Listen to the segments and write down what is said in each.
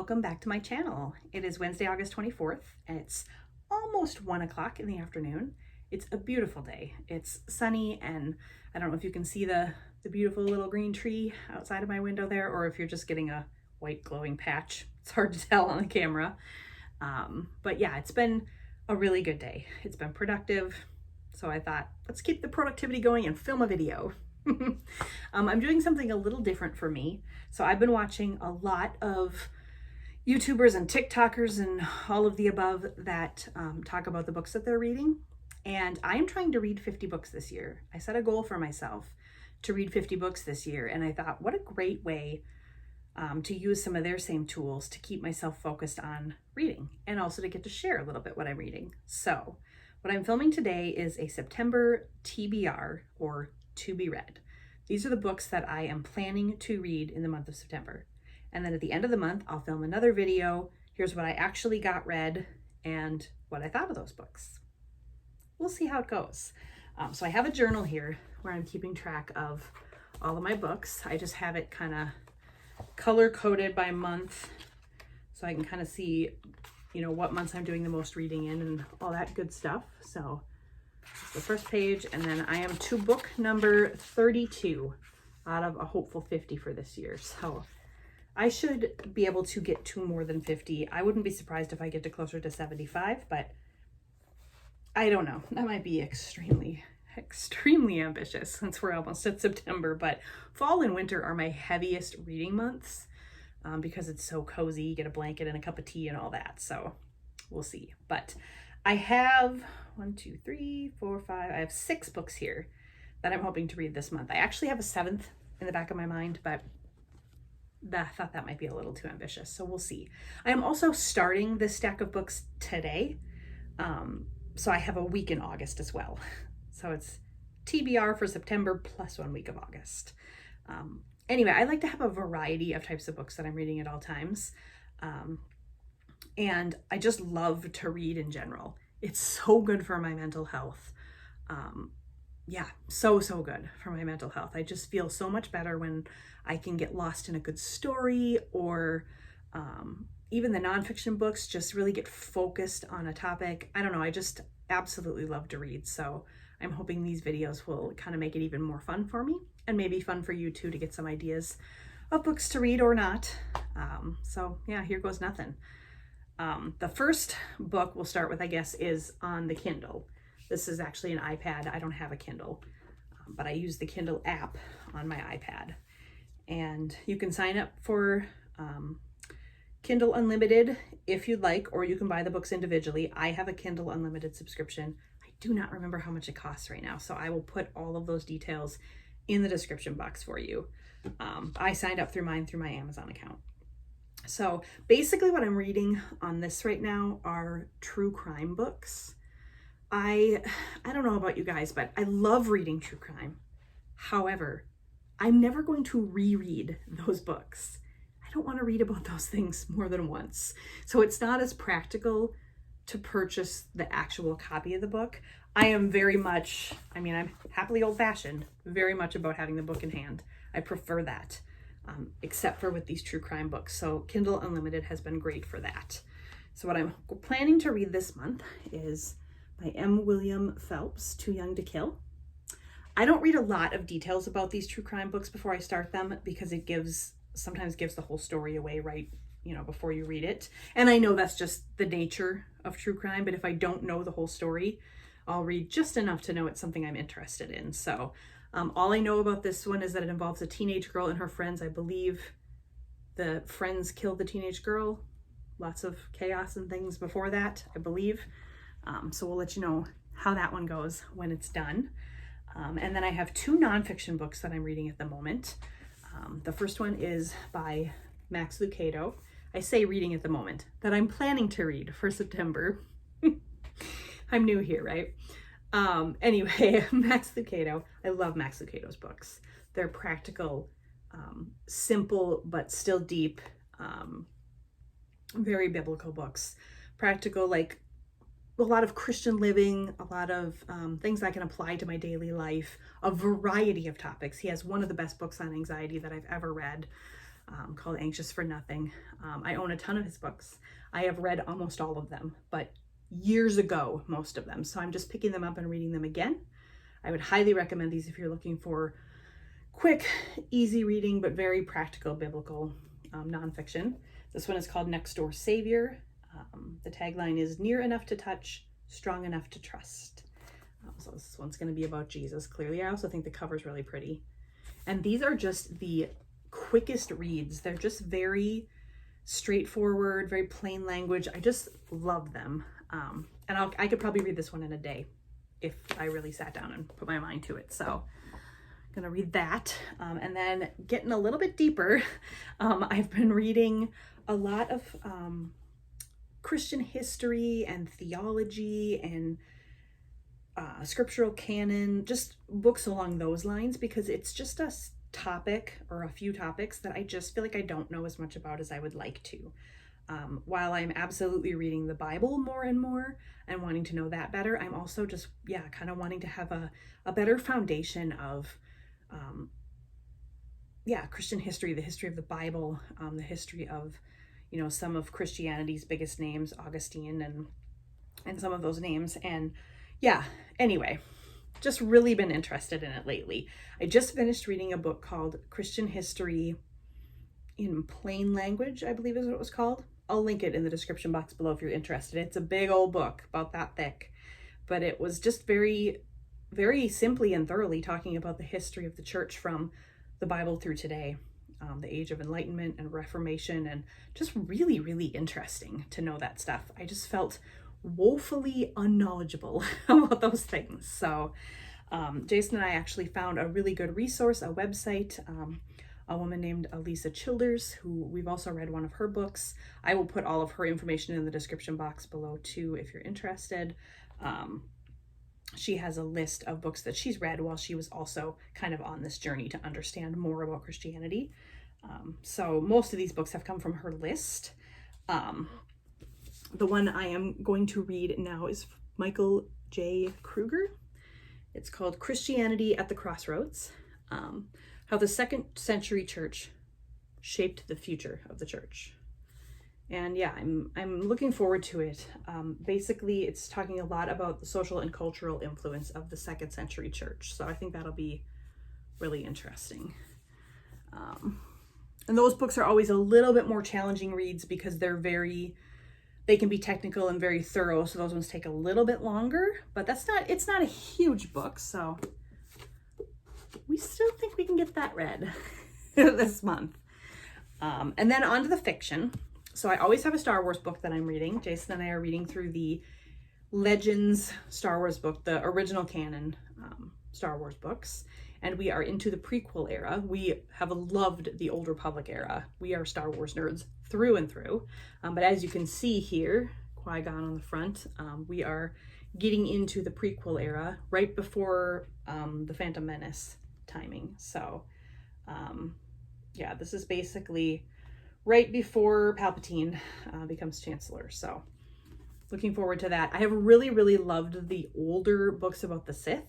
welcome back to my channel. It is Wednesday, August 24th, and it's almost 1 o'clock in the afternoon. It's a beautiful day. It's sunny, and I don't know if you can see the beautiful little green tree outside of my window there, or if you're just getting a white glowing patch. It's hard to tell on the camera. But yeah, it's been a really good day. It's been productive. So I thought, let's keep the productivity going and film a video. I'm doing something a little different for me. So I've been watching a lot of YouTubers and TikTokers and all of the above that talk about the books that they're reading. And I'm trying to read 50 books this year. I set a goal for myself to read 50 books this year. And I thought, what a great way to use some of their same tools to keep myself focused on reading and also to get to share a little bit what I'm reading. So what I'm filming today is a September TBR, or to be read. These are the books that I am planning to read in the month of September. And then at the end of the month, I'll film another video. Here's what I actually got read and what I thought of those books. We'll see how it goes. So I have a journal here where I'm keeping track of all of my books. I just have it kind of color coded by month so I can kind of see, you know, what months I'm doing the most reading in and all that good stuff. So it's the first page, and then I am to book number 32 out of a hopeful 50 for this year. So I should be able to get to more than 50. I wouldn't be surprised if I get to closer to 75, but I don't know. That might be extremely ambitious since we're almost at September, but fall and winter are my heaviest reading months because it's so cozy. You get a blanket and a cup of tea and all that. So we'll see. But I have 6 books here that I'm hoping to read this month. I actually have a 7th in the back of my mind, but I thought that might be a little too ambitious. So we'll see. I am also starting this stack of books today. So I have a week in August as well. So it's TBR for September plus 1 week of August. Anyway, I like to have a variety of types of books that I'm reading at all times. And I just love to read in general. It's so good for my mental health. Yeah, so good for my mental health. I just feel so much better when I can get lost in a good story, or even the nonfiction books just really get focused on a topic. I don't know, I just absolutely love to read. So I'm hoping these videos will kind of make it even more fun for me, and maybe fun for you too, to get some ideas of books to read or not. So yeah, here goes nothing. The first book we'll start with, I guess, is on the Kindle. This is actually an iPad. I don't have a Kindle, but I use the Kindle app on my iPad. And you can sign up for Kindle Unlimited if you'd like, or you can buy the books individually. I have a Kindle Unlimited subscription. I do not remember how much it costs right now, so I will put all of those details in the description box for you. I signed up through my Amazon account. So basically what I'm reading on this right now are true crime books. I don't know about you guys, but I love reading true crime. However, I'm never going to reread those books. I don't want to read about those things more than once. So it's not as practical to purchase the actual copy of the book. I'm happily old-fashioned, very much about having the book in hand. I prefer that, except for with these true crime books. So Kindle Unlimited has been great for that. So what I'm planning to read this month is by M. William Phelps, Too Young to Kill. I don't read a lot of details about these true crime books before I start them, because it sometimes gives the whole story away right, before you read it. And I know that's just the nature of true crime, but if I don't know the whole story, I'll read just enough to know it's something I'm interested in. So all I know about this one is that it involves a teenage girl and her friends. I believe the friends killed the teenage girl. Lots of chaos and things before that, I believe. So we'll let you know how that one goes when it's done. And then I have 2 nonfiction books that I'm reading at the moment. The first one is by Max Lucado. I say reading at the moment, that I'm planning to read for September. I'm new here, right? Anyway, Max Lucado. I love Max Lucado's books. They're practical, simple, but still deep, very biblical books. Practical, like a lot of Christian living, a lot of things I can apply to my daily life, a variety of topics. He has one of the best books on anxiety that I've ever read. called Anxious for Nothing. I own a ton of his books. I have read almost all of them, but years ago, most of them. So I'm just picking them up and reading them again. I would highly recommend these if you're looking for quick, easy reading, but very practical biblical nonfiction. This one is called Next Door Savior. The tagline is near enough to touch, strong enough to trust. So this one's going to be about Jesus, clearly. I also think the cover's really pretty. And these are just the quickest reads. They're just very straightforward, very plain language. I just love them. And I could probably read this one in a day if I really sat down and put my mind to it. So I'm going to read that. And then getting a little bit deeper, I've been reading a lot of Christian history and theology and scriptural canon, just books along those lines, because it's just a topic or a few topics that I just feel like I don't know as much about as I would like to. While I'm absolutely reading the Bible more and more and wanting to know that better, I'm also just, kind of wanting to have a better foundation of, Christian history, the history of the Bible, the history of, some of Christianity's biggest names, Augustine and some of those names. And anyway, just really been interested in it lately. I just finished reading a book called Christian History in Plain Language, I believe is what it was called. I'll link it in the description box below if you're interested. It's a big old book, about that thick, but it was just very, very simply and thoroughly talking about the history of the church from the Bible through today, the Age of Enlightenment and Reformation, and just really, really interesting to know that stuff. I just felt woefully unknowledgeable about those things. So Jason and I actually found a really good resource, a website, a woman named Elisa Childers, who we've also read one of her books. I will put all of her information in the description box below too if you're interested. She has a list of books that she's read while she was also kind of on this journey to understand more about Christianity. So most of these books have come from her list. The one I am going to read now is Michael J. Kruger. It's called Christianity at the Crossroads, How the Second Century Church Shaped the Future of the Church. And I'm looking forward to it. Basically, it's talking a lot about the social and cultural influence of the second century church. So I think that'll be really interesting. And those books are always a little bit more challenging reads because they can be technical and very thorough. So those ones take a little bit longer, but it's not a huge book. So we still think we can get that read this month. And then on to the fiction. So I always have a Star Wars book that I'm reading. Jason and I are reading through the Legends Star Wars book, the original canon Star Wars books. And we are into the prequel era. We have loved the Old Republic era. We are Star Wars nerds through and through. But as you can see here, Qui-Gon on the front, we are getting into the prequel era right before the Phantom Menace timing. So this is basically right before Palpatine becomes Chancellor. So looking forward to that. I have really, really loved the older books about the Sith.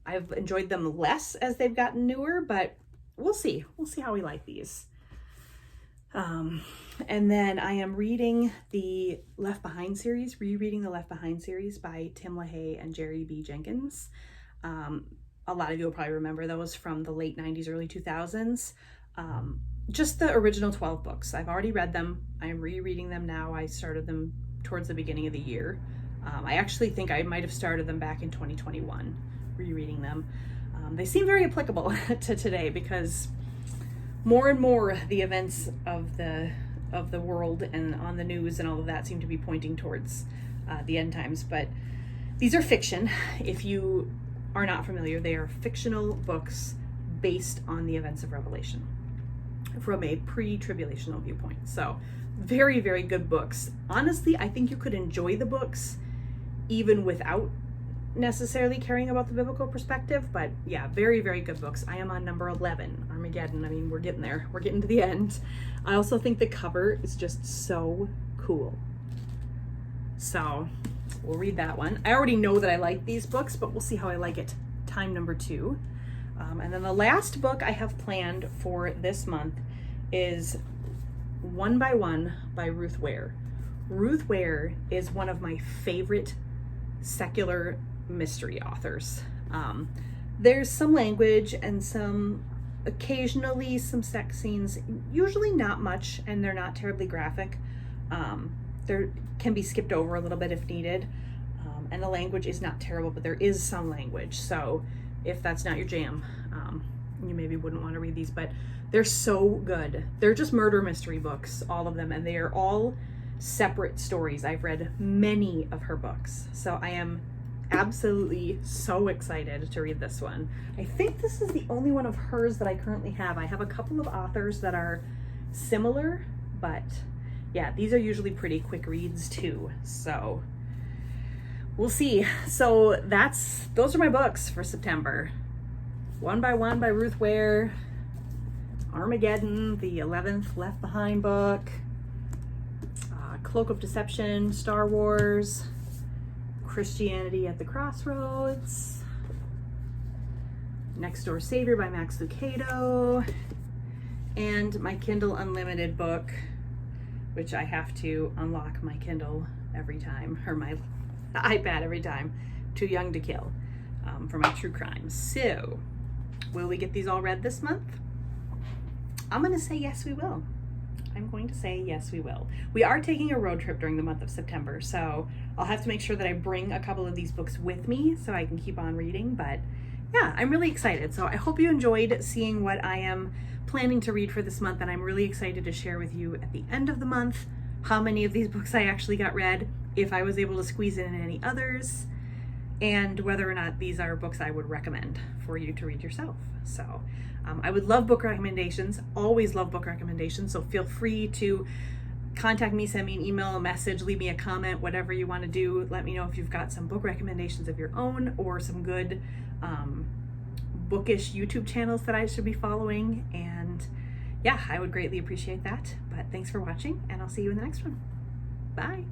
I've enjoyed them less as they've gotten newer, but we'll see. We'll see how we like these. And then I am reading the Left Behind series, rereading the Left Behind series by Tim LaHaye and Jerry B. Jenkins. A lot of you will probably remember those from the late 90s, early 2000s. Just the original 12 books. I've already read them. I'm rereading them now. I started them towards the beginning of the year. I actually think I might have started them back in 2021, rereading them. They seem very applicable to today because more and more the events of the world and on the news and all of that seem to be pointing towards the end times. But these are fiction. If you are not familiar, they are fictional books based on the events of Revelation from a pre-tribulational viewpoint. So very, very good books. Honestly, I think you could enjoy the books even without necessarily caring about the biblical perspective, but very, very good books. I am on number 11, Armageddon. I mean, we're getting there. We're getting to the end. I also think the cover is just so cool. So we'll read that one. I already know that I like these books, but we'll see how I like it. Time number 2. And then the last book I have planned for this month is One by One by Ruth Ware. Ruth Ware is one of my favorite secular mystery authors. There's some language and occasionally some sex scenes, usually not much, and they're not terribly graphic. There can be skipped over a little bit if needed. And the language is not terrible, but there is some language. So if that's not your jam, you maybe wouldn't want to read these, but they're so good. They're just murder mystery books, all of them, and they are all separate stories. I've read many of her books, so I am absolutely so excited to read this one. I think this is the only one of hers that I currently have. I have a couple of authors that are similar, but yeah, these are usually pretty quick reads too, so we'll see. So those are my books for September. One by One by Ruth Ware, Armageddon, the 11th Left Behind book, Cloak of Deception, Star Wars, Christianity at the Crossroads, Next Door Savior by Max Lucado, and my Kindle Unlimited book, which I have to unlock my Kindle every time, or my iPad every time, Too Young to Kill, for my true crime. So, will we get these all read this month? I'm going to say yes, we will. I'm going to say yes, we will. We are taking a road trip during the month of September, so I'll have to make sure that I bring a couple of these books with me so I can keep on reading, but yeah, I'm really excited. So I hope you enjoyed seeing what I am planning to read for this month, and I'm really excited to share with you at the end of the month how many of these books I actually got read, if I was able to squeeze in any others, and whether or not these are books I would recommend for you to read yourself. So I would love book recommendations, always love book recommendations, so feel free to contact me, send me an email, a message, leave me a comment, whatever you want to do. Let me know if you've got some book recommendations of your own or some good bookish YouTube channels that I should be following. And yeah, I would greatly appreciate that. But thanks for watching, and I'll see you in the next one. Bye.